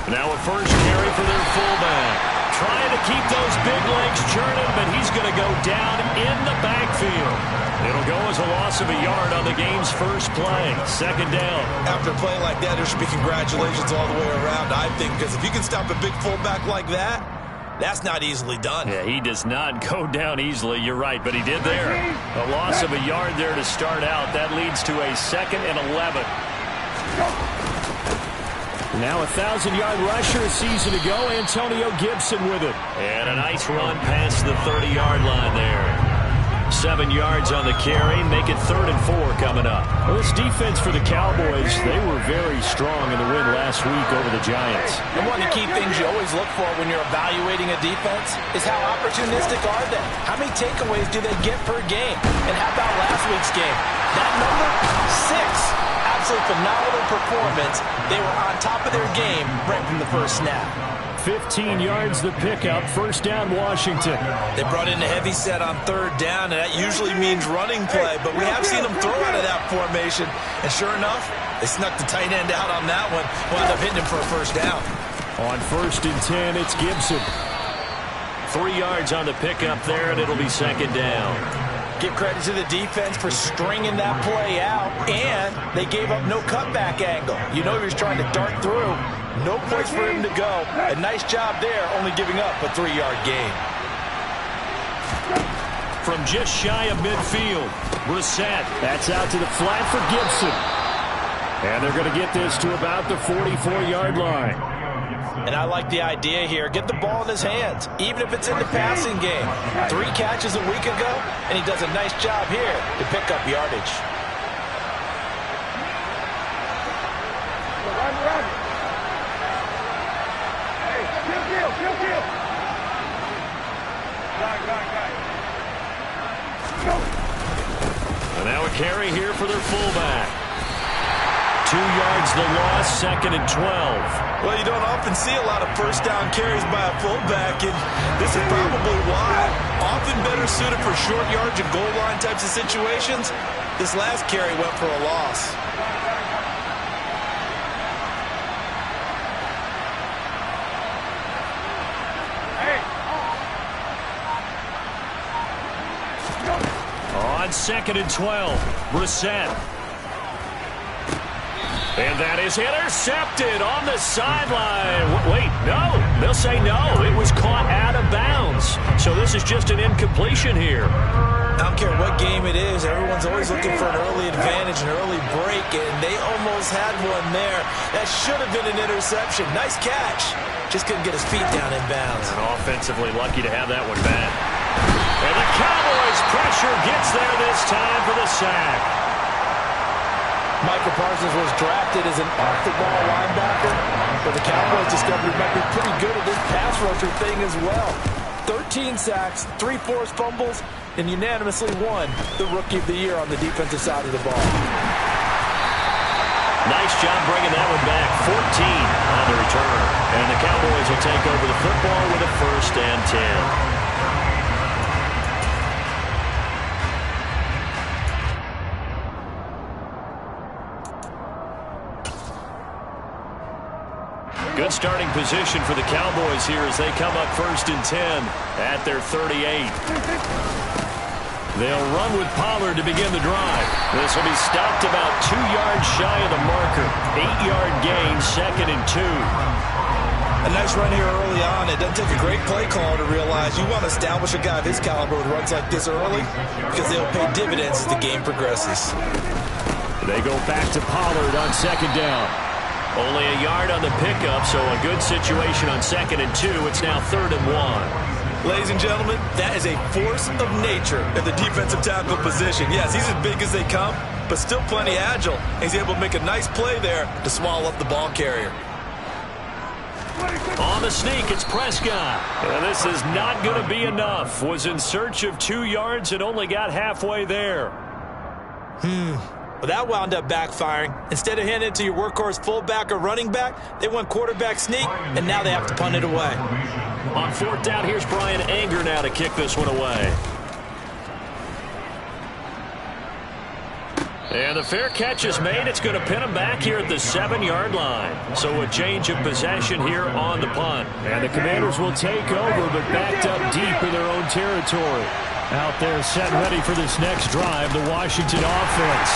Now a first carry for their fullback. Trying to keep those big legs churning, but he's going to go down in the backfield. It'll go as a loss of a yard on the game's first play. Second down. After a play like that, there should be congratulations all the way around, I think, because if you can stop a big fullback like that, that's not easily done. Yeah, he does not go down easily. You're right, but he did there. A loss of a yard there to start out. That leads to a 2nd and 11. Now a 1,000-yard rusher a season ago, Antonio Gibson with it. And a nice run past the 30-yard line there. 7 yards on the carry, make it 3rd and 4 coming up. Well, this defense for the Cowboys, they were very strong in the win last week over the Giants. And one of the key things you always look for when you're evaluating a defense is how opportunistic are they? How many takeaways do they get per game? And how about last week's game? That number, 6. Absolute phenomenal performance. They were on top of their game right from the first snap. 15 yards the pickup. First down, Washington. They brought in a heavy set on 3rd down, and that usually means running play, but we have seen them throw out of that formation, and sure enough, they snuck the tight end out on that one, wound up hitting him for a first down. On 1st and 10, it's Gibson. 3 yards on the pickup there, and it'll be 2nd down. Give credit to the defense for stringing that play out, and they gave up no cutback angle. You know he was trying to dart through. No place for him to go. A nice job there, only giving up a 3-yard gain. From just shy of midfield, Brissett. That's out to the flat for Gibson. And they're going to get this to about the 44-yard line. And I like the idea here. Get the ball in his hands, even if it's in the passing game. 3 catches a week ago, and he does a nice job here to pick up yardage. And now a carry here for their fullback. 2 yards the loss, 2nd and 12. Well, you don't often see a lot of first down carries by a fullback, and this is probably why. Often better suited for short yards and goal line types of situations. This last carry went for a loss. On 2nd and 12, Brissett. And that is intercepted on the sideline. Wait, no. They'll say no. It was caught out of bounds. So this is just an incompletion here. I don't care what game it is. Everyone's always looking for an early advantage, an early break, and they almost had one there. That should have been an interception. Nice catch. Just couldn't get his feet down in bounds. And offensively lucky to have that one back. And the Cowboys' pressure gets there this time for the sack. Micah Parsons was drafted as an off-the-ball linebacker, but the Cowboys discovered he might be pretty good at this pass rusher thing as well. 13 sacks, 3 forced fumbles, and unanimously won the Rookie of the Year on the defensive side of the ball. Nice job bringing that one back. 14 on the return. And the Cowboys will take over the football with a 1st and 10. Good starting position for the Cowboys here as they come up 1st and 10 at their 38. They'll run with Pollard to begin the drive. This will be stopped about 2 yards shy of the marker. 8-yard gain, 2nd and 2. A nice run here early on. It doesn't take a great play caller to realize you want to establish a guy of his caliber with runs like this early because they'll pay dividends as the game progresses. They go back to Pollard on 2nd down. Only a yard on the pickup, so a good situation on 2nd and 2. It's now 3rd and 1. Ladies and gentlemen, that is a force of nature at the defensive tackle position. Yes, he's as big as they come, but still plenty agile. He's able to make a nice play there to swallow up the ball carrier. On the sneak, it's Prescott. And this is not going to be enough. Was in search of 2 yards and only got halfway there. Well, that wound up backfiring. Instead of handing it to your workhorse fullback or running back, they went quarterback sneak, and now they have to punt it away. On 4th down, here's Brian Anger now to kick this one away. And the fair catch is made. It's going to pin him back here at the 7-yard line. So a change of possession here on the punt. And the Commanders will take over, but backed up deep in their own territory. Out there set ready for this next drive, the Washington offense.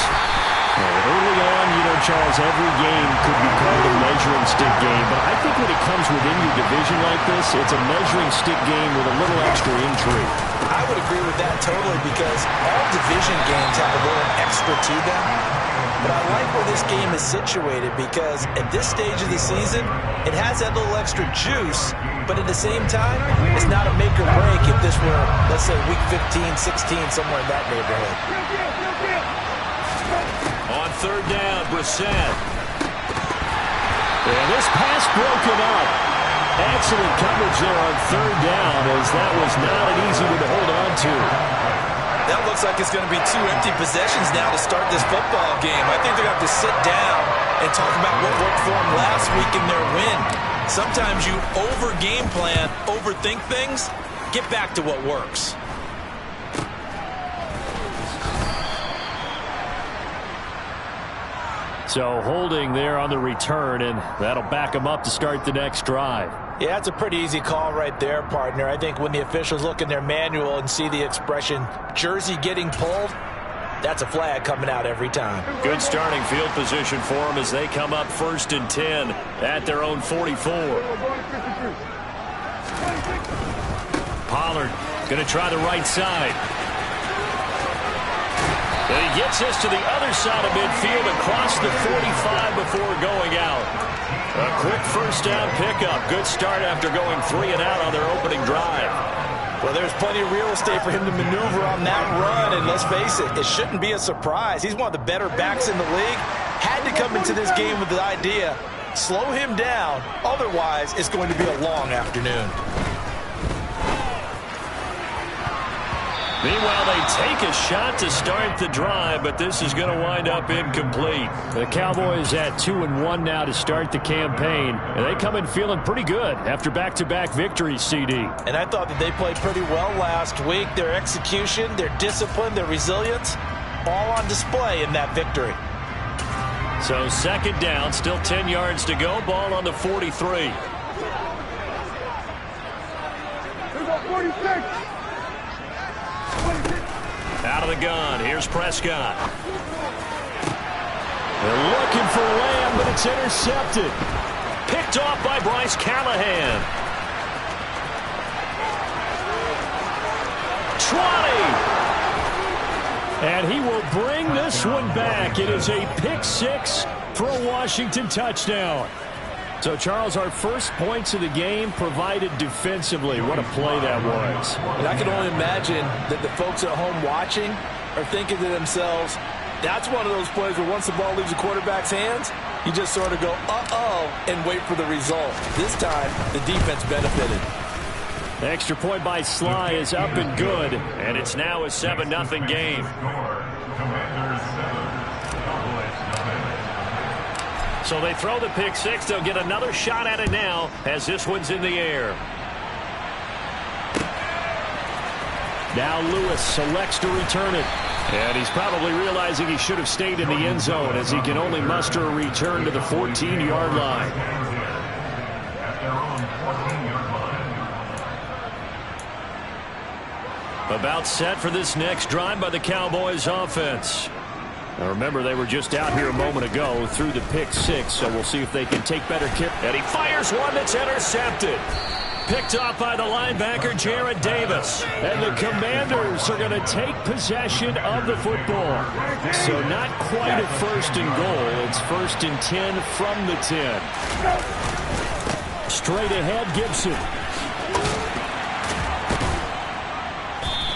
Early on, Charles, every game could be called a measuring stick game, but I think when it comes within your division like this, it's a measuring stick game with a little extra intrigue. I would agree with that totally because all division games have a little extra to them. But I like where this game is situated because at this stage of the season, it has that little extra juice, but at the same time, it's not a make or break if this were, let's say, week 15, 16, somewhere in that neighborhood. On third down, Brissett. And this pass broken up. Excellent coverage there on third down, as that was not an easy one to hold on to. That looks like it's going to be 2 empty possessions now to start this football game. I think they're going to have to sit down and talk about what worked for them last week in their win. Sometimes you over-game plan, overthink things, get back to what works. So holding there on the return, and that'll back them up to start the next drive. Yeah, it's a pretty easy call right there, partner. I think when the officials look in their manual and see the expression, jersey getting pulled, that's a flag coming out every time. Good starting field position for them as they come up 1st and 10 at their own 44. Pollard going to try the right side. And he gets this to the other side of midfield across the 45 before going out. A quick first down pickup. Good start after going 3 and out on their opening drive. Well, there's plenty of real estate for him to maneuver on that run, and let's face it, it shouldn't be a surprise. He's one of the better backs in the league. Had to come into this game with the idea, slow him down, otherwise it's going to be a long afternoon. Meanwhile, they take a shot to start the drive, but this is going to wind up incomplete. The Cowboys at 2-1 now to start the campaign, and they come in feeling pretty good after back-to-back victories, CD. And I thought that they played pretty well last week. Their execution, their discipline, their resilience, all on display in that victory. So 2nd down, still 10 yards to go, ball on the 43. 46. Out of the gun, here's Prescott. They're looking for Lamb, but it's intercepted. Picked off by Bryce Callahan. 20. And he will bring this one back. It is a pick-6 for a Washington touchdown. So, Charles, our first points of the game provided defensively. What a play that was. And I can only imagine that the folks at home watching are thinking to themselves, that's one of those plays where once the ball leaves the quarterback's hands, you just sort of go, uh-oh, and wait for the result. This time, the defense benefited. The extra point by Sly is up and good, and it's now a 7-0 game. So they throw the pick-6. They'll get another shot at it now as this one's in the air. Now Lewis selects to return it. And he's probably realizing he should have stayed in the end zone as he can only muster a return to the 14-yard line. About set for this next drive by the Cowboys offense. Now remember, they were just out here a moment ago through the pick-6, so we'll see if they can take better care. And he fires one that's intercepted. Picked off by the linebacker, Jarrad Davis. And the Commanders are going to take possession of the football. So not quite a 1st and goal. It's 1st and 10 from the 10. Straight ahead, Gibson.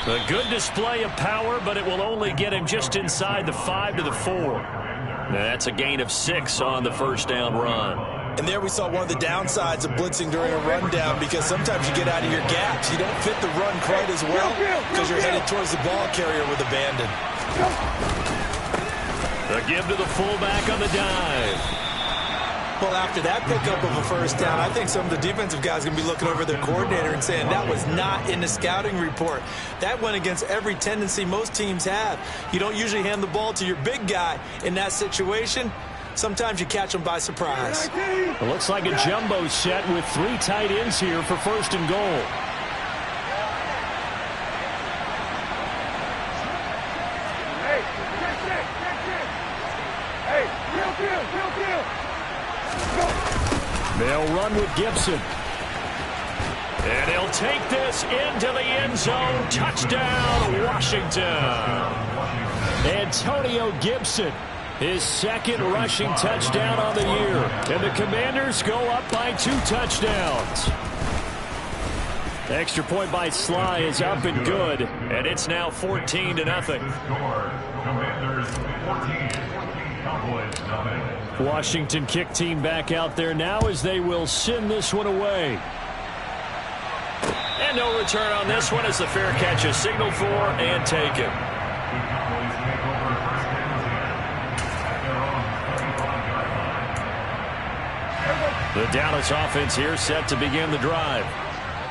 A good display of power, but it will only get him just inside the 5 to the 4. Now that's a gain of 6 on the first down run. And there we saw one of the downsides of blitzing during a rundown, because sometimes you get out of your gaps. You don't fit the run quite as well because you're headed towards the ball carrier with abandon. The give to the fullback on the dive. Well, after that pickup of a first down, I think some of the defensive guys are going to be looking over their coordinator and saying that was not in the scouting report. That went against every tendency most teams have. You don't usually hand the ball to your big guy in that situation. Sometimes you catch them by surprise. It looks like a jumbo set with 3 tight ends here for first and goal. They'll run with Gibson. And he'll take this into the end zone. Touchdown, Washington. Antonio Gibson, his second rushing touchdown on the year. And the Commanders go up by 2 touchdowns. The extra point by Sly is up and good. And it's now 14-0. Commanders 14, Cowboys nothing. Washington kick team back out there now as they will send this one away. And no return on this one as the fair catch is signaled for and taken. The Dallas offense here set to begin the drive.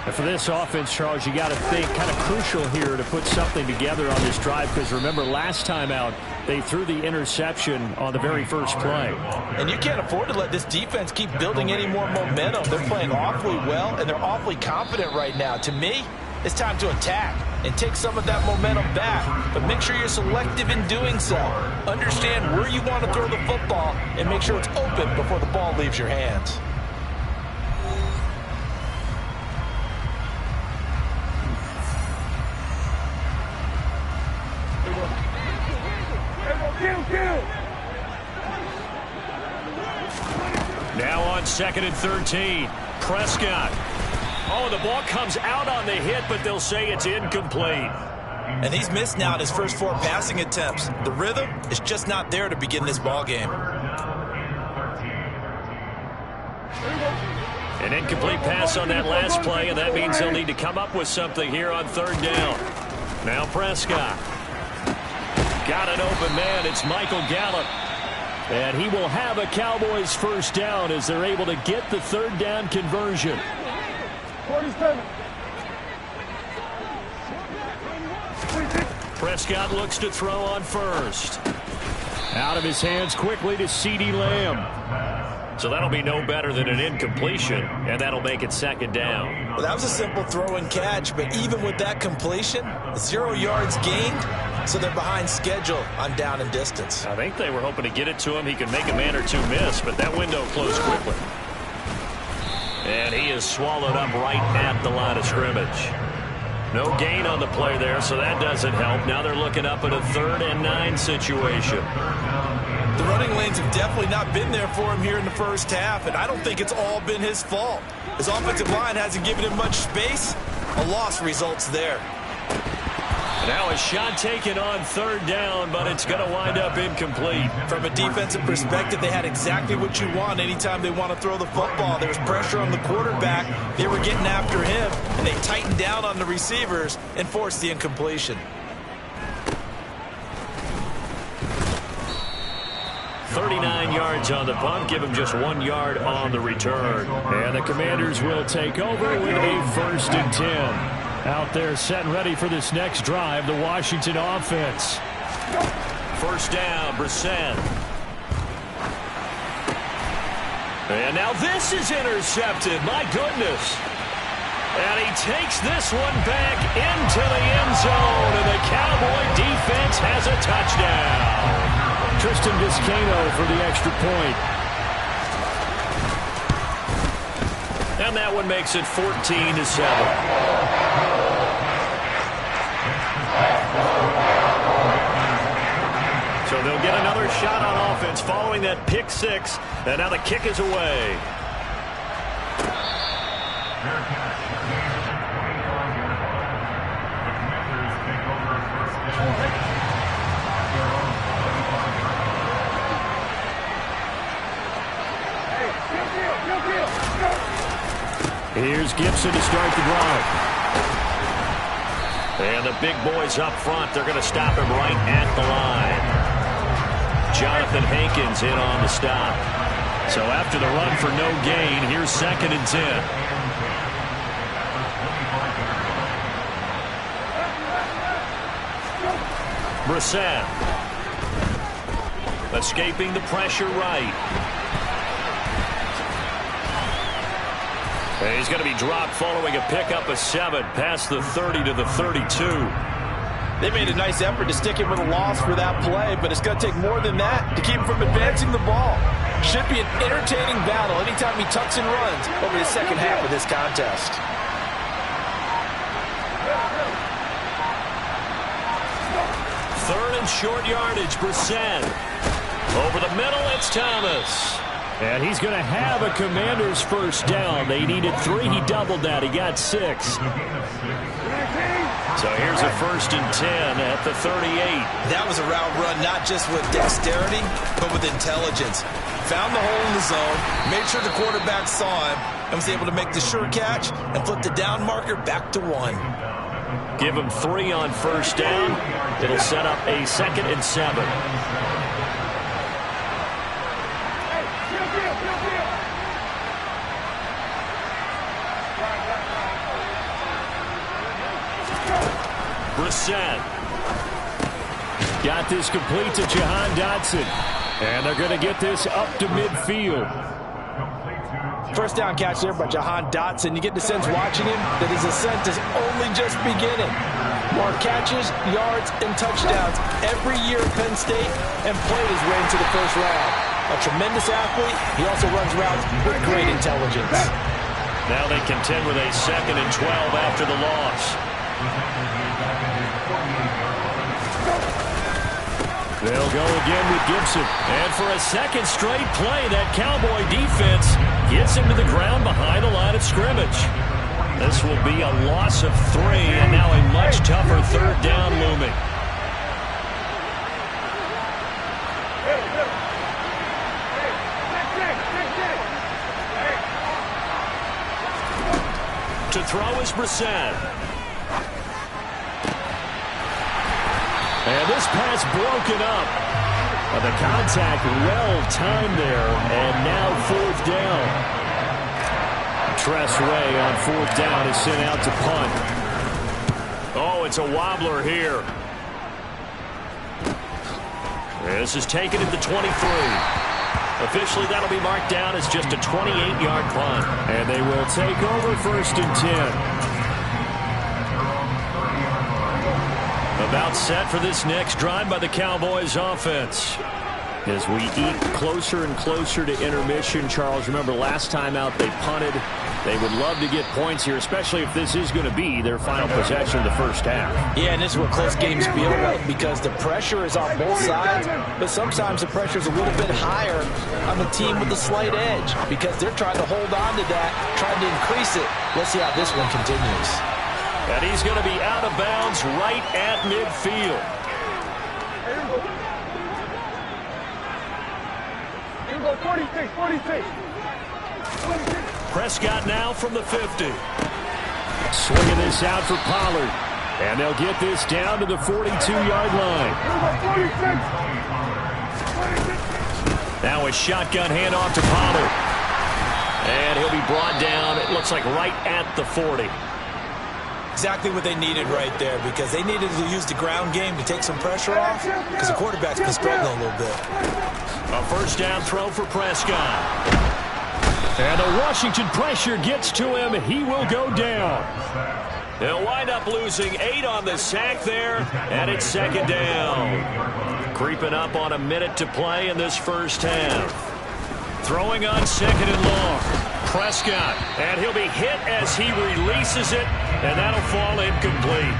And for this offense, Charles, you got to think kind of crucial here to put something together on this drive because remember last time out they threw the interception on the very first play. And you can't afford to let this defense keep building any more momentum. They're playing awfully well and they're awfully confident right now. To me, it's time to attack and take some of that momentum back. But make sure you're selective in doing so. Understand where you want to throw the football and make sure it's open before the ball leaves your hands. Now on 2nd and 13. Prescott. Oh, the ball comes out on the hit, but they'll say it's incomplete. And he's missed now his first 4 passing attempts. The rhythm is just not there to begin this ball game. An incomplete pass on that last play, and that means they'll need to come up with something here on 3rd down. Now Prescott. Got an open man. It's Michael Gallup. And he will have a Cowboys first down as they're able to get the 3rd down conversion. Prescott looks to throw on first. Out of his hands quickly to CeeDee Lamb. So that'll be no better than an incompletion, and that'll make it 2nd down. Well, that was a simple throw and catch, but even with that completion, 0 yards gained, so they're behind schedule on down and distance. I think they were hoping to get it to him. He could make a man or 2 miss, but that window closed quickly. And he is swallowed up right at the line of scrimmage. No gain on the play there, so that doesn't help. Now they're looking up at a 3rd and 9 situation. The running lanes have definitely not been there for him here in the first half, and I don't think it's all been his fault. His offensive line hasn't given him much space. A loss results there. Now a shot taken on 3rd down, but it's going to wind up incomplete. From a defensive perspective, they had exactly what you want anytime they want to throw the football. There was pressure on the quarterback. They were getting after him, and they tightened down on the receivers and forced the incompletion. 39 yards on the punt, give him just 1 yard on the return. And the Commanders will take over with a 1st and 10. Out there set and ready for this next drive, the Washington offense. First down, Brissett. And now this is intercepted, my goodness. And he takes this one back into the end zone, and the Cowboy defense has a touchdown. Tristan Vizcaino for the extra point. And that one makes it 14-7. So they'll get another shot on offense following that pick 6, and now the kick is away. Here's Gibson to start the drive. And the big boys up front, they're going to stop him right at the line. Jonathan Hankins in on the stop. So after the run for no gain, here's 2nd and 10. Brissett. Escaping the pressure right. And he's going to be dropped following a pickup of 7 past the 30 to the 32. They made a nice effort to stick him with a loss for that play, but it's going to take more than that to keep him from advancing the ball. Should be an entertaining battle anytime he tucks and runs over the second half of this contest. Third and short yardage, Brissett. Over the middle, it's Thomas. And he's going to have a Commander's first down. They needed 3. He doubled that. He got 6. So here's a 1st and 10 at the 38. That was a route run, not just with dexterity, but with intelligence. Found the hole in the zone, made sure the quarterback saw him, and was able to make the sure catch and flip the down marker back to 1. Give him 3 on first down. It'll set up a 2nd and 7. Brissett. Got this complete to Jahan Dotson. And they're going to get this up to midfield. First down catch there by Jahan Dotson. You get the sense watching him that his ascent is only just beginning. More catches, yards, and touchdowns every year at Penn State, and played his way into the first round. A tremendous athlete. He also runs routes with great intelligence. Now they contend with a 2nd and 12 after the loss. They'll go again with Gibson. And for a second straight play, that Cowboy defense gets him to the ground behind the line of scrimmage. This will be a loss of 3, and now a much tougher 3rd down looming. To throw is Brissett. And this pass broken up. The contact well-timed there, and now 4th down. Tress Way on 4th down is sent out to punt. Oh, it's a wobbler here. This is taken at the 23. Officially, that'll be marked down as just a 28-yard punt. And they will take over 1st and 10. About set for this next drive by the Cowboys offense. As we eke closer and closer to intermission, Charles, remember last time out they punted. They would love to get points here, especially if this is going to be their final possession of the first half. Yeah, and this is what close games feel like because the pressure is on both sides, but sometimes the pressure is a little bit higher on the team with the slight edge because they're trying to hold on to that, trying to increase it. Let's see how this one continues. And he's going to be out of bounds right at midfield. You go 46. Prescott now from the 50. Swinging this out for Pollard. And they'll get this down to the 42-yard line. Now a shotgun handoff to Pollard. And he'll be brought down, it looks like right at the 40. Exactly what they needed right there because they needed to use the ground game to take some pressure off because the quarterback's been struggling a little bit. A first down throw for Prescott. And the Washington pressure gets to him. He will go down. They'll wind up losing 8 on the sack there, and it's 2nd down. Creeping up on a minute to play in this first half. Throwing on 2nd and long. Prescott, and he'll be hit as he releases it, and that'll fall incomplete.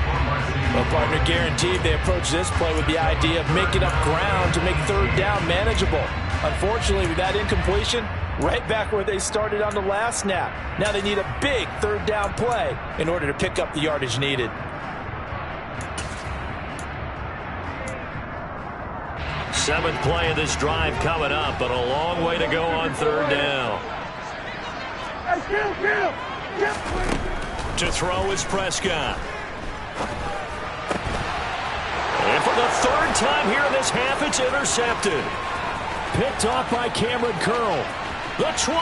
Well, partner, guaranteed they approach this play with the idea of making up ground to make 3rd down manageable. Unfortunately, with that incompletion, right back where they started on the last snap. Now they need a big 3rd down play in order to pick up the yardage needed. Seventh play of this drive coming up, but a long way to go on 3rd down. To throw is Prescott. And for the 3rd time here in this half, it's intercepted. Picked off by Cameron Curl. The 20.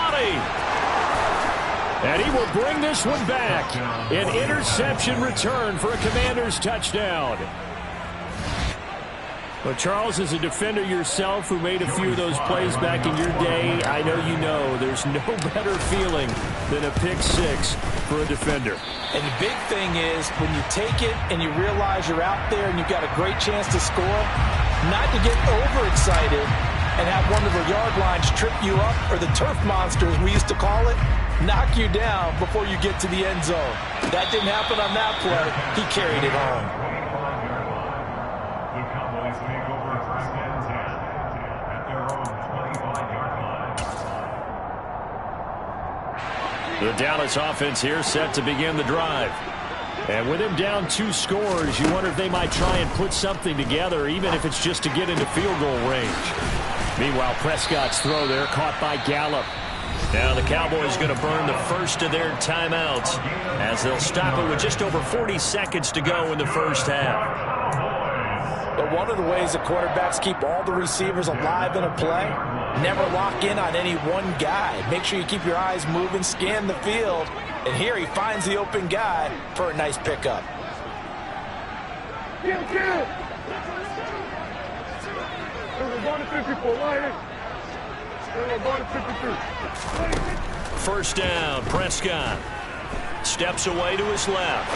And he will bring this one back. An interception return for a Commanders touchdown. Well, Charles, as a defender yourself who made a few of those plays back in your day, I know you know there's no better feeling than a pick-6 for a defender. And the big thing is when you take it and you realize you're out there and you've got a great chance to score, not to get overexcited and have one of the yard lines trip you up, or the turf monsters we used to call it, knock you down before you get to the end zone. That didn't happen on that play. He carried it home. The Cowboys take over 1st and 10 at their own 25-yard line. The Dallas offense here set to begin the drive. And with him down 2 scores, you wonder if they might try and put something together, even if it's just to get into field goal range. Meanwhile, Prescott's throw there caught by Gallup. Now the Cowboys going to burn the first of their timeouts as they'll stop it with just over 40 seconds to go in the first half. But one of the ways the quarterbacks keep all the receivers alive in a play, never lock in on any one guy. Make sure you keep your eyes moving, scan the field, and here he finds the open guy for a nice pickup. Get him! We're going to 54, Lions. We're going to 53. First down, Prescott. Steps away to his left.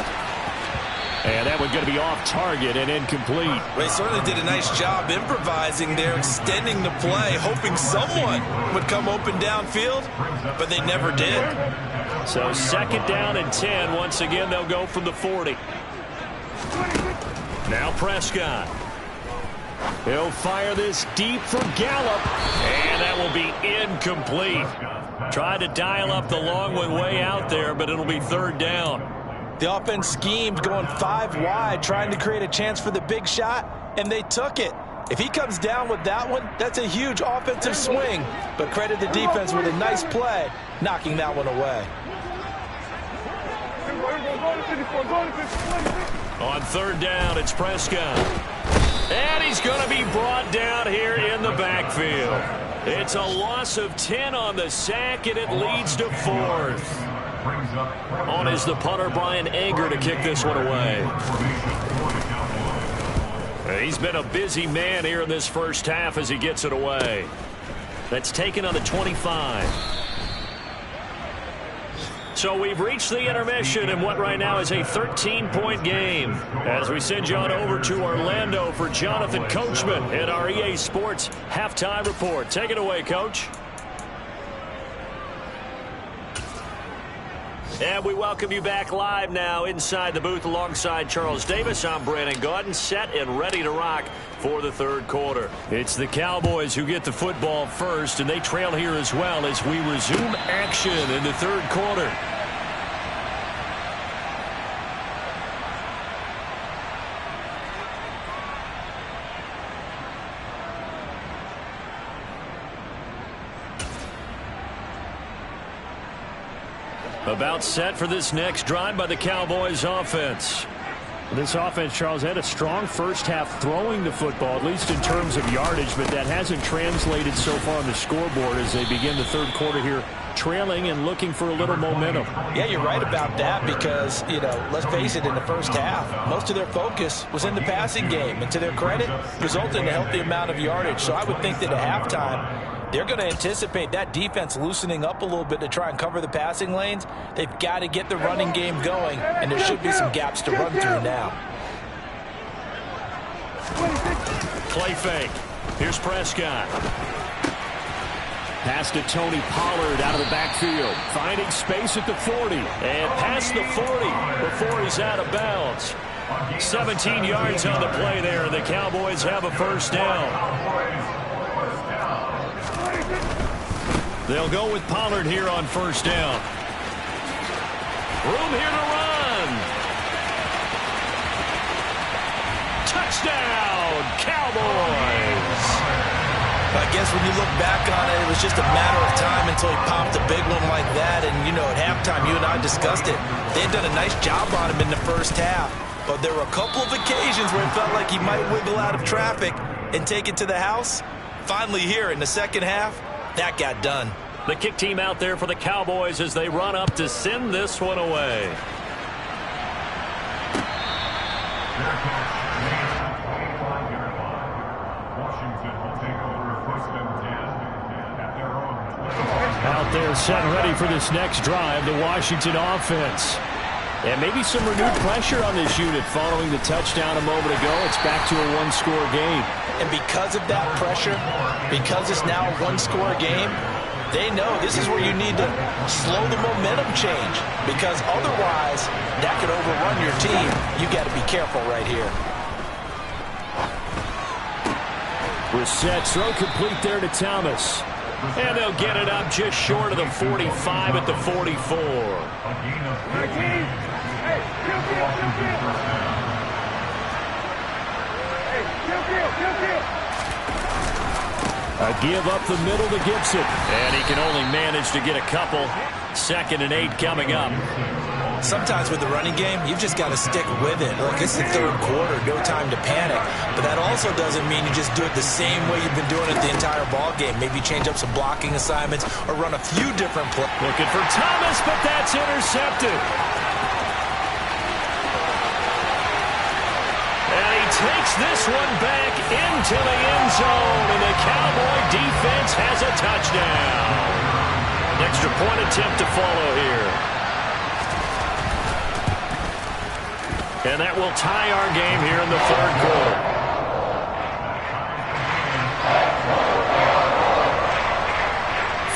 And that one's going to be off target and incomplete. They certainly did a nice job improvising there, extending the play, hoping someone would come open downfield, but they never did. So 2nd down and 10. Once again, they'll go from the 40. Now Prescott. He'll fire this deep for Gallup, and that will be incomplete. Tried to dial up the long one way out there, but it'll be 3rd down. The offense schemed going 5 wide, trying to create a chance for the big shot, and they took it. If he comes down with that one, that's a huge offensive swing. But credit the defense with a nice play, knocking that one away. On 3rd down, it's Prescott. And he's going to be brought down here in the backfield. It's a loss of 10 on the sack, and it leads to 4th. On is the punter, Brian Anger, to kick this one away. He's been a busy man here in this first half as he gets it away. That's taken on the 25. So we've reached the intermission in what right now is a 13-point game. As we send you on over to Orlando for Jonathan Coachman at our EA Sports Halftime Report. Take it away, Coach. And we welcome you back live now inside the booth alongside Charles Davis. I'm Brandon Gaudin, set and ready to rock for the 3rd quarter. It's the Cowboys who get the football first, and they trail here as well as we resume action in the 3rd quarter. About set for this next drive by the Cowboys offense. This offense, Charles, had a strong first half throwing the football, at least in terms of yardage, but that hasn't translated so far on the scoreboard as they begin the 3rd quarter here, trailing and looking for a little momentum. Yeah, you're right about that because, you know, let's face it, in the first half, most of their focus was in the passing game, and to their credit, resulted in a healthy amount of yardage. So I would think that at halftime, they're going to anticipate that defense loosening up a little bit to try and cover the passing lanes. They've got to get the running game going, and there should be some gaps to run through now. Play fake. Here's Prescott. Pass to Tony Pollard out of the backfield. Finding space at the 40. And past the 40 before he's out of bounds. 17 yards on the play there, and the Cowboys have a first down. They'll go with Pollard here on first down. Room here to run. Touchdown, Cowboys. I guess when you look back on it, it was just a matter of time until he popped a big one like that. And, you know, at halftime, you and I discussed it. They had done a nice job on him in the first half. But there were a couple of occasions where it felt like he might wiggle out of traffic and take it to the house. Finally here in the second half, that got done. The kick team out there for the Cowboys as they run up to send this one away. Out there set ready for this next drive, the Washington offense. And maybe some renewed pressure on this unit following the touchdown a moment ago. It's back to a one-score game. And because of that pressure, because it's now a one-score game, they know this is where you need to slow the momentum change, because otherwise that could overrun your team. You got to be careful right here. Brissett, throw complete there to Thomas. And they'll get it up just short of the 45 at the 44. A give up the middle to Gibson. And he can only manage to get a couple. 2nd and 8 coming up. Sometimes with the running game, you've just got to stick with it. Look, it's the third quarter, no time to panic. But that also doesn't mean you just do it the same way you've been doing it the entire ball game. Maybe change up some blocking assignments or run a few different plays. Looking for Thomas, but that's intercepted. And he takes this one back into the end zone, and the Cowboy defense has a touchdown. An extra point attempt to follow here. And that will tie our game here in the third quarter.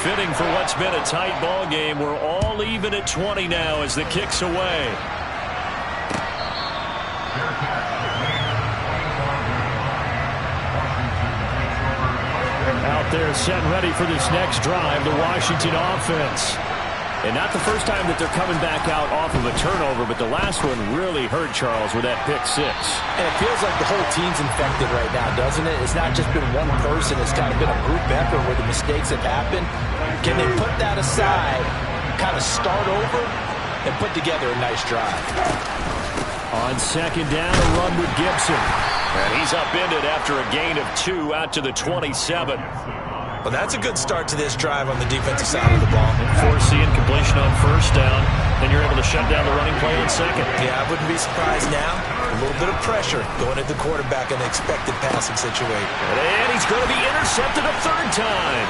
Fitting for what's been a tight ball game. We're all even at 20 now as the kick's away. Out there set ready for this next drive, the Washington offense. And not the first time that they're coming back out off of a turnover, but the last one really hurt Charles with that pick 6. And it feels like the whole team's infected right now, doesn't it? It's not just been one person. It's kind of been a group effort where the mistakes have happened. Can they put that aside, kind of start over, and put together a nice drive? On 2nd down, a run with Gibson. And he's upended after a gain of 2 out to the 27. Well, that's a good start to this drive on the defensive side of the ball. Force the incompletion on 1st down, and you're able to shut down the running play on 2nd. Yeah, I wouldn't be surprised now. A little bit of pressure going at the quarterback in an expected passing situation. And he's going to be intercepted a 3rd time.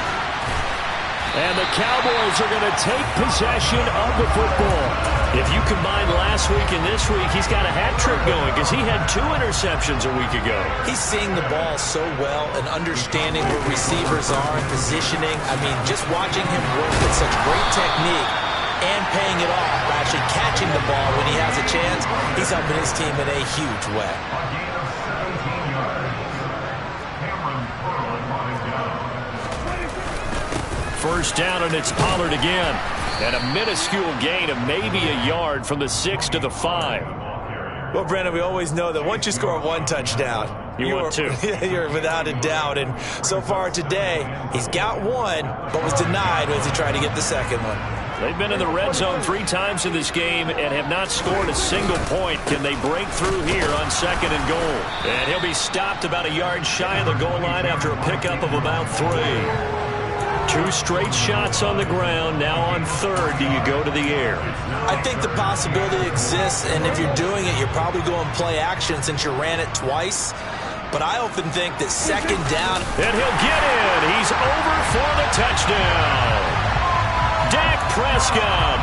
And the Cowboys are going to take possession of the football. If you combine last week and this week, he's got a hat trick going because he had 2 interceptions a week ago. He's seeing the ball so well and understanding where receivers are and positioning. I mean, just watching him work with such great technique and paying it off by actually catching the ball when he has a chance, he's helping his team in a huge way. First down, and it's Pollard again. And a minuscule gain of maybe a yard from the 6 to the 5. Well, Brandon, we always know that once you score 1 touchdown, want 2. You're without a doubt. And so far today, he's got 1, but was denied as he tried to get the 2nd one. They've been in the red zone 3 times in this game and have not scored a single point. Can they break through here on 2nd and goal? And he'll be stopped about a yard shy of the goal line after a pickup of about 3. 2 straight shots on the ground. Now on 3rd, do you go to the air? I think the possibility exists, and if you're doing it, you're probably going play action since you ran it twice. But I often think that 2nd down. And he'll get in. He's over for the touchdown. Dak Prescott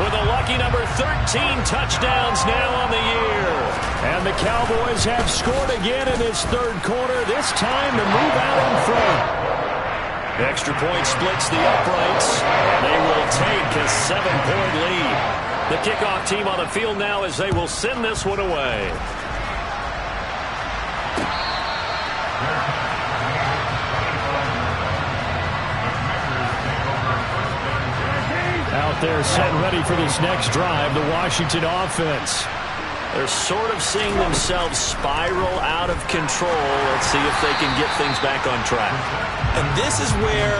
with a lucky number 13 touchdowns now on the year. And the Cowboys have scored again in this third quarter, this time to move out in front. Extra point splits the uprights. They will take a 7-point lead. The kickoff team on the field now as they will send this one away. Out there set ready for this next drive, the Washington offense. They're sort of seeing themselves spiral out of control. Let's see if they can get things back on track. And this is where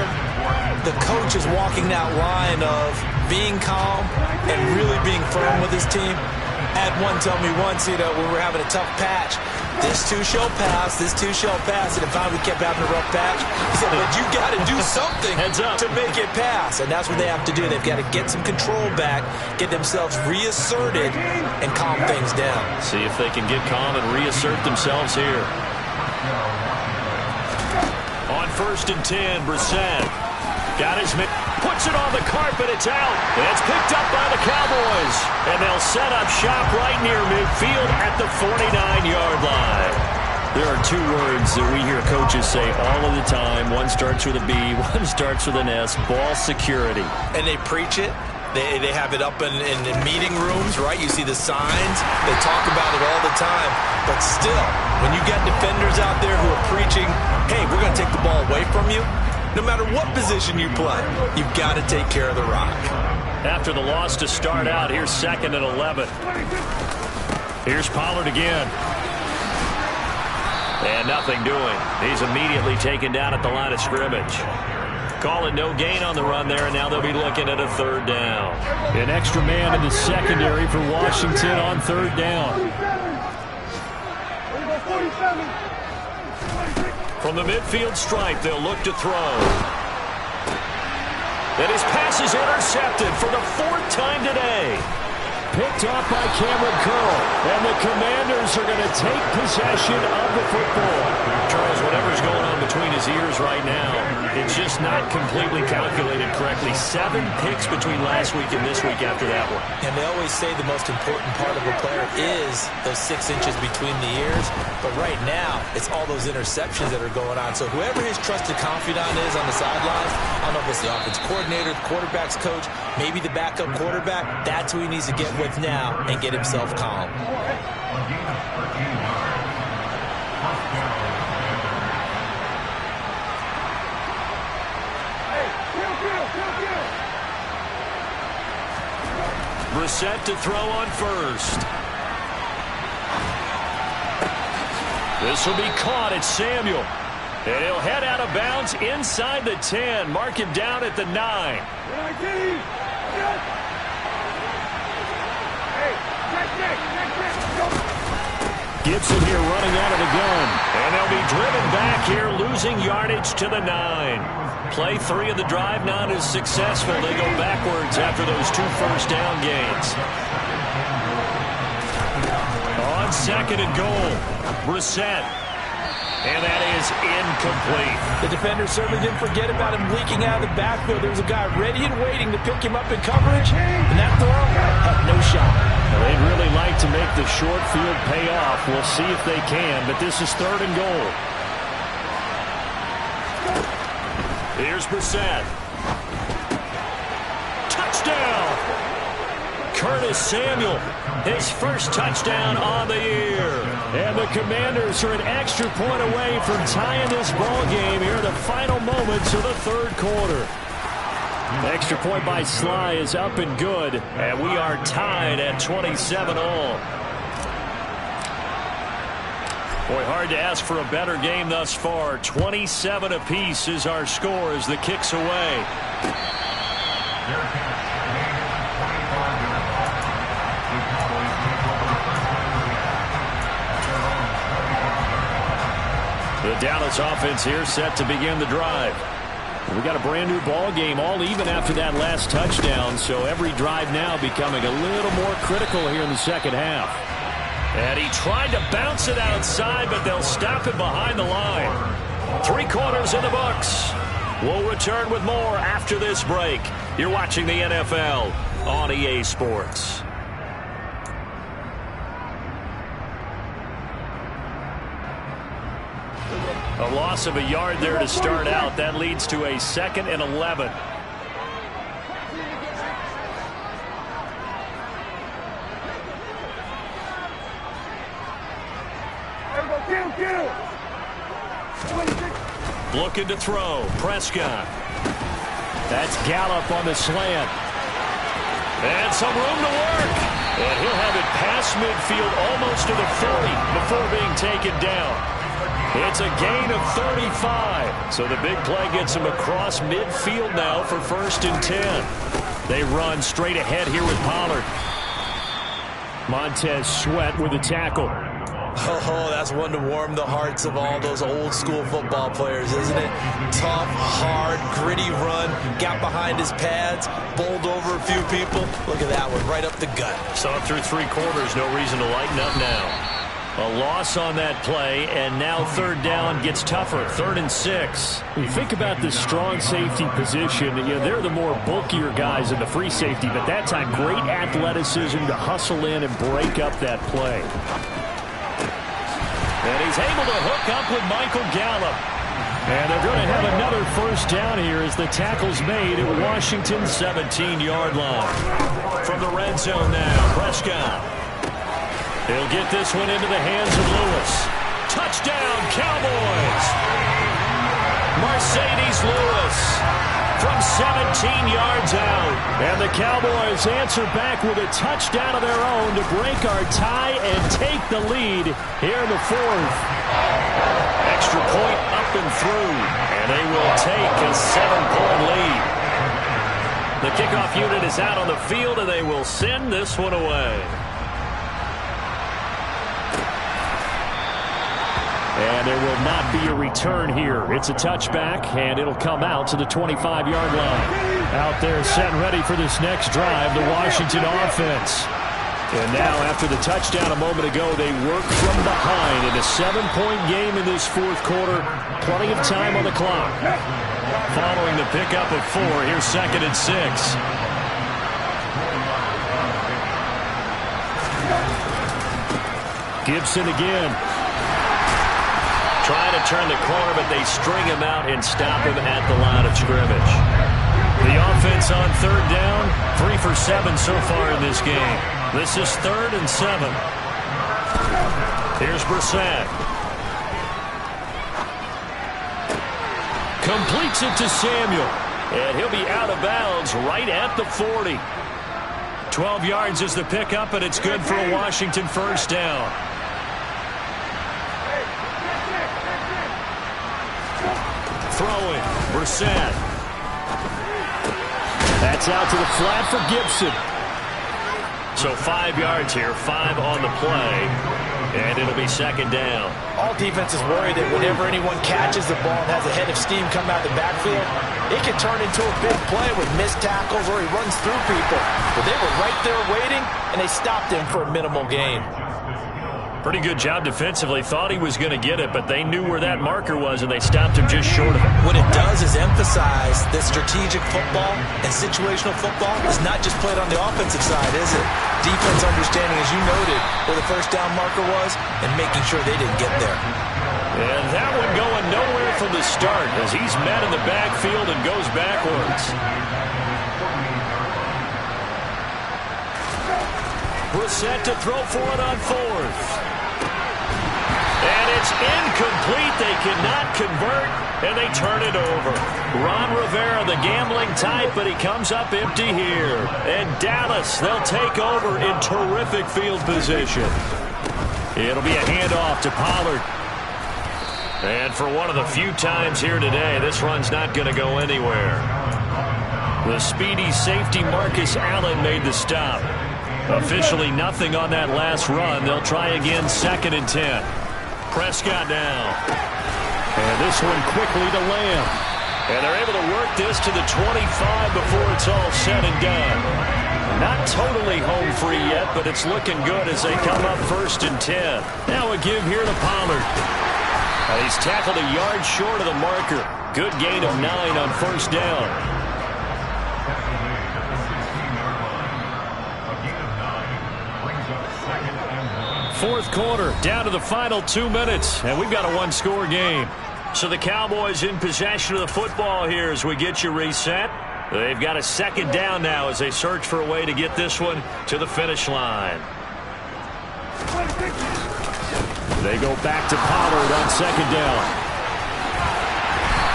the coach is walking that line of being calm and really being firm with his team. Had one tell me once, when we were having a tough patch, this too shall pass, and if finally we kept having a rough patch, he said, but you got to do something to make it pass, and that's what they have to do. They've got to get some control back, get themselves reasserted, and calm things down. See if they can get calm and reassert themselves here. On 1st and 10, Brissett got his man. Puts it on the carpet, it's out. It's picked up by the Cowboys. And they'll set up shop right near midfield at the 49-yard line. There are 2 words that we hear coaches say all of the time. One starts with a B, one starts with an S, ball security. And they preach it. They have it up in meeting rooms, right? You see the signs. They talk about it all the time. But still, when you got defenders out there who are preaching, hey, we're going to take the ball away from you, no matter what position you play, you've got to take care of the rock. After the loss to start out, here's 2nd and 11. Here's Pollard again. And nothing doing. He's immediately taken down at the line of scrimmage. Calling no gain on the run there, and now they'll be looking at a 3rd down. An extra man in the secondary for Washington on 3rd down. From the midfield stripe, they'll look to throw. And his pass is intercepted for the 4th time today. Picked off by Cameron Curl. And the Commanders are going to take possession of the football. Charles, whatever's going on between his ears right now, it's just not completely calculated correctly. 7 picks between last week and this week after that one. And they always say the most important part of a player is those 6 inches between the ears. But right now, it's all those interceptions that are going on. So whoever his trusted confidant is on the sidelines, I don't know if it's the offense coordinator, the quarterback's coach, maybe the backup quarterback, that's who he needs to get with now and get himself calm. Brissett to throw on 1st. This will be caught at Samuel. And he'll head out of bounds inside the 10. Mark him down at the 9. Gibson here running out of the gun. And they'll be driven back here, losing yardage to the 9. Play 3 of the drive not as successful. They go backwards after those 2 first down gains. On 2nd and goal, Brissett. And that is incomplete. The defender certainly didn't forget about him leaking out of the backfield. There was a guy ready and waiting to pick him up in coverage. And that throw had no shot. Well, they'd really like to make the short field pay off. We'll see if they can, but this is 3rd and goal. Here's Brissett. Touchdown! Curtis Samuel, his first touchdown on the year. And the Commanders are an extra point away from tying this ball game here in the final moments of the 3rd quarter. Extra point by Sly is up and good, and we are tied at 27 all. Boy, hard to ask for a better game thus far. 27 apiece is our score as the kick's away. The Dallas offense here set to begin the drive. We got a brand new ball game, all even after that last touchdown, so every drive now becoming a little more critical here in the 2nd half. And he tried to bounce it outside, but they'll stop him behind the line. 3 quarters in the books. We'll return with more after this break. You're watching the NFL on EA Sports. A loss of a yard there to start out. That leads to a 2nd and 11. Looking to throw. Prescott. That's Gallup on the slant. And some room to work. And he'll have it past midfield almost to the 30 before being taken down. It's a gain of 35. So the big play gets him across midfield now for 1st and 10. They run straight ahead here with Pollard. Montez Sweat with a tackle. Oh, that's one to warm the hearts of all those old school football players, isn't it? Tough, hard, gritty run, got behind his pads, bowled over a few people. Look at that one, right up the gut. Saw it through 3 quarters, no reason to lighten up now. A loss on that play, and now third down gets tougher. 3rd and 6. You think about this strong safety position. You know, they're the more bulkier guys in the free safety, but that time great athleticism to hustle in and break up that play. And he's able to hook up with Michael Gallup. And they're going to have another first down here as the tackle's made at Washington's 17-yard line. From the red zone now, Prescott. He'll get this one into the hands of Lewis. Touchdown, Cowboys! Mercedes Lewis from 17 yards out. And the Cowboys answer back with a touchdown of their own to break our tie and take the lead here in the 4th. Extra point up and through, and they will take a 7-point lead. The kickoff unit is out on the field, and they will send this one away. And there will not be a return here. It's a touchback, and it'll come out to the 25-yard line. Out there set and ready for this next drive, the Washington offense. And now, after the touchdown a moment ago, they work from behind in a 7-point game in this 4th quarter. Plenty of time on the clock. Following the pickup of 4, here's 2nd and 6. Gibson again. Trying to turn the corner, but they string him out and stop him at the line of scrimmage. The offense on 3rd down, 3 for 7 so far in this game. This is 3rd and 7. Here's Brissett. Completes it to Samuel. And he'll be out of bounds right at the 40. 12 yards is the pickup, and it's good for a Washington first down. Throwing, Brissett. That's out to the flat for Gibson. So 5 yards here, 5 on the play, and it'll be 2nd down. All defenses worry that whenever anyone catches the ball and has a head of steam come out of the backfield, it can turn into a big play with missed tackles or he runs through people. But they were right there waiting, and they stopped him for a minimal gain. Pretty good job defensively. Thought he was going to get it, but they knew where that marker was, and they stopped him just short of it. What it does is emphasize that strategic football and situational football is not just played on the offensive side, is it? Defense understanding, as you noted, where the first down marker was and making sure they didn't get there. And that one going nowhere from the start as he's met in the backfield and goes backwards. Brissett to throw for it on 4th. And it's incomplete. They cannot convert, and they turn it over. Ron Rivera, the gambling type, but he comes up empty here. And Dallas, they'll take over in terrific field position. It'll be a handoff to Pollard. And for one of the few times here today, this run's not going to go anywhere. The speedy safety Marcus Allen made the stop. Officially nothing on that last run. They'll try again, 2nd and 10. Prescott now. And this one quickly to Lamb. And they're able to work this to the 25 before it's all said and done. Not totally home free yet, but it's looking good as they come up 1st and 10. Now a give here to Pollard. He's tackled a yard short of the marker. Good gain of 9 on 1st down. 4th quarter, down to the final 2 minutes, and we've got a 1-score game. So the Cowboys in possession of the football here as we get you reset. They've got a 2nd down now as they search for a way to get this one to the finish line. They go back to Pollard on 2nd down.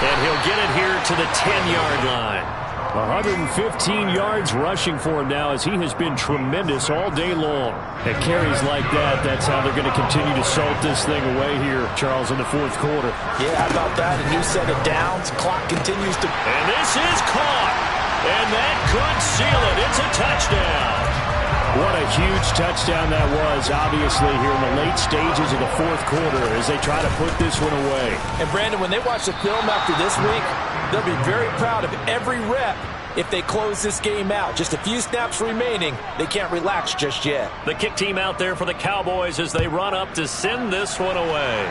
And he'll get it here to the 10-yard line. 115 yards rushing for him now as he has been tremendous all day long. At carries like that, that's how they're going to continue to salt this thing away here, Charles, in the 4th quarter. Yeah, how about that? A new set of downs. Clock continues to... And this is caught. And that could seal it. It's a touchdown. What a huge touchdown that was, obviously, here in the late stages of the fourth quarter as they try to put this one away. And, Brandon, when they watch the film after this week, they'll be very proud of every rep if they close this game out. Just a few snaps remaining. They can't relax just yet. The kick team out there for the Cowboys as they run up to send this one away.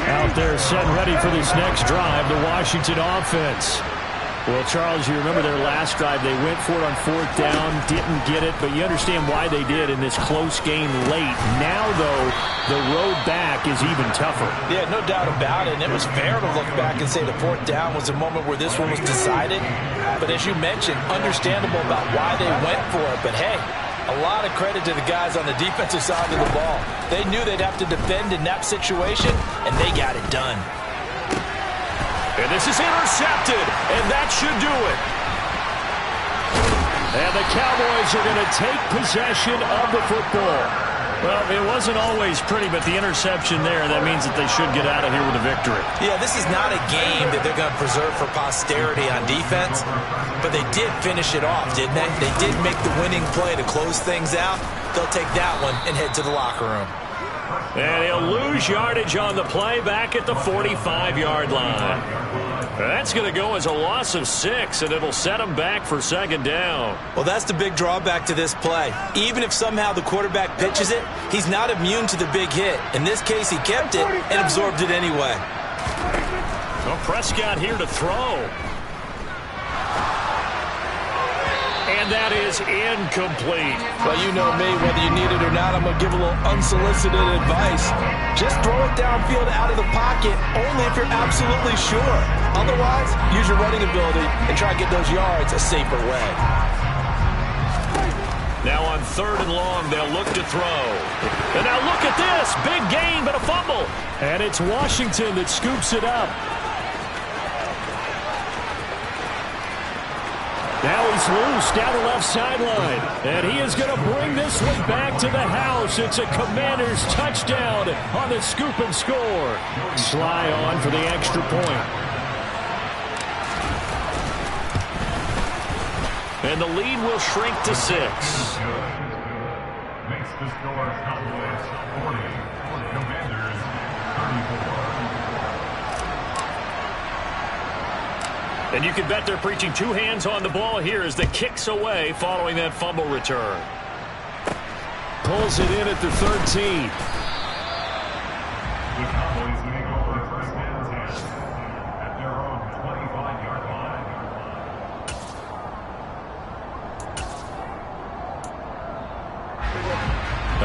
Out there set ready for this next drive, the Washington offense. Well, Charles, you remember their last drive. They went for it on fourth down, didn't get it, but you understand why they did in this close game late. Now, though, the road back is even tougher. Yeah, no doubt about it, and it was fair to look back and say the fourth down was a moment where this one was decided. But as you mentioned, understandable about why they went for it. But, hey, a lot of credit to the guys on the defensive side of the ball. They knew they'd have to defend in that situation, and they got it done. And this is intercepted, and that should do it. And the Cowboys are going to take possession of the football. Well, it wasn't always pretty, but the interception there, that means that they should get out of here with a victory. Yeah, this is not a game that they're going to preserve for posterity on defense, but they did finish it off, didn't they? They did make the winning play to close things out. They'll take that one and head to the locker room. And he'll lose yardage on the play back at the 45-yard line. That's going to go as a loss of 6, and it'll set him back for second down. Well, that's the big drawback to this play. Even if somehow the quarterback pitches it, he's not immune to the big hit. In this case, he kept it and absorbed it anyway. Well, Prescott here to throw. And that is incomplete. Well, you know me, whether you need it or not, I'm going to give a little unsolicited advice. Just throw it downfield out of the pocket, only if you're absolutely sure. Otherwise, use your running ability and try to get those yards a safer way. Now on 3rd and long, they'll look to throw. And now look at this. Big gain, but a fumble. And it's Washington that scoops it up. Now he's loose down the left sideline. And he is going to bring this one back to the house. It's a Commanders touchdown on the scoop and score. Sly on for the extra point. And the lead will shrink to 6. Makes the score Cowboys 40, Commanders 34. And you can bet they're preaching 2 hands on the ball here as the kick's away following that fumble return. Pulls it in at the 13. The Cowboys make over first and 10 at their own 25-yard line.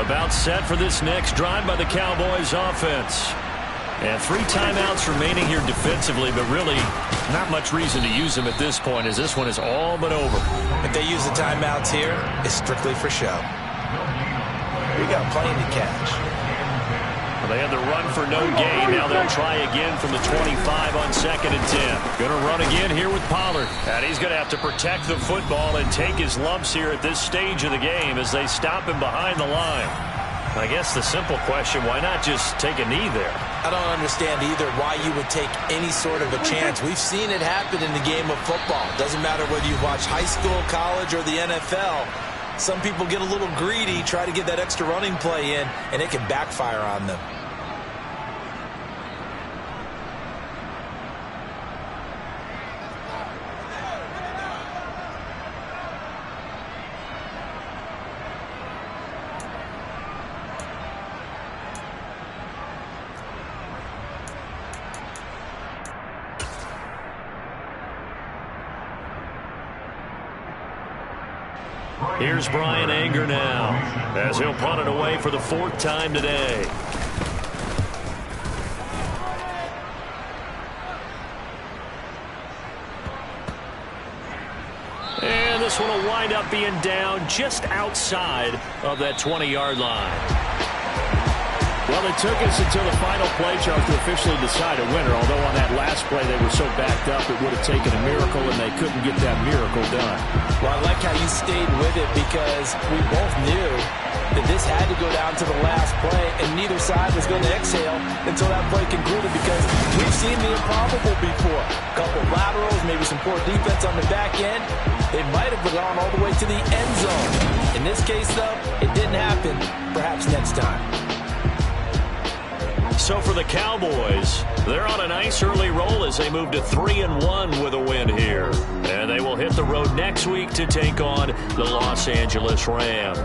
About set for this next drive by the Cowboys offense. And 3 timeouts remaining here defensively, but really not much reason to use them at this point as this one is all but over. If they use the timeouts here, it's strictly for show. We got plenty to catch. Well, they had the run for no gain. Now they'll try again from the 25 on 2nd and 10. Going to run again here with Pollard. And he's going to have to protect the football and take his lumps here at this stage of the game as they stop him behind the line. I guess the simple question, why not just take a knee there? I don't understand either why you would take any sort of a chance. We've seen it happen in the game of football. Doesn't matter whether you watch high school, college, or the NFL. Some people get a little greedy, try to get that extra running play in, and it can backfire on them. Here's Brian Anger now as he'll punt it away for the 4th time today. And this one will wind up being down just outside of that 20-yard line. Well, it took us until the final play, Charles, to officially decide a winner, although on that last play they were so backed up it would have taken a miracle, and they couldn't get that miracle done. Well, I like how you stayed with it because we both knew that this had to go down to the last play, and neither side was going to exhale until that play concluded because we've seen the improbable before. A couple of laterals, maybe some poor defense on the back end. They might have gone all the way to the end zone. In this case, though, it didn't happen. Perhaps next time. So for the Cowboys, they're on a nice early roll as they move to 3-1 with a win here. And they will hit the road next week to take on the Los Angeles Rams.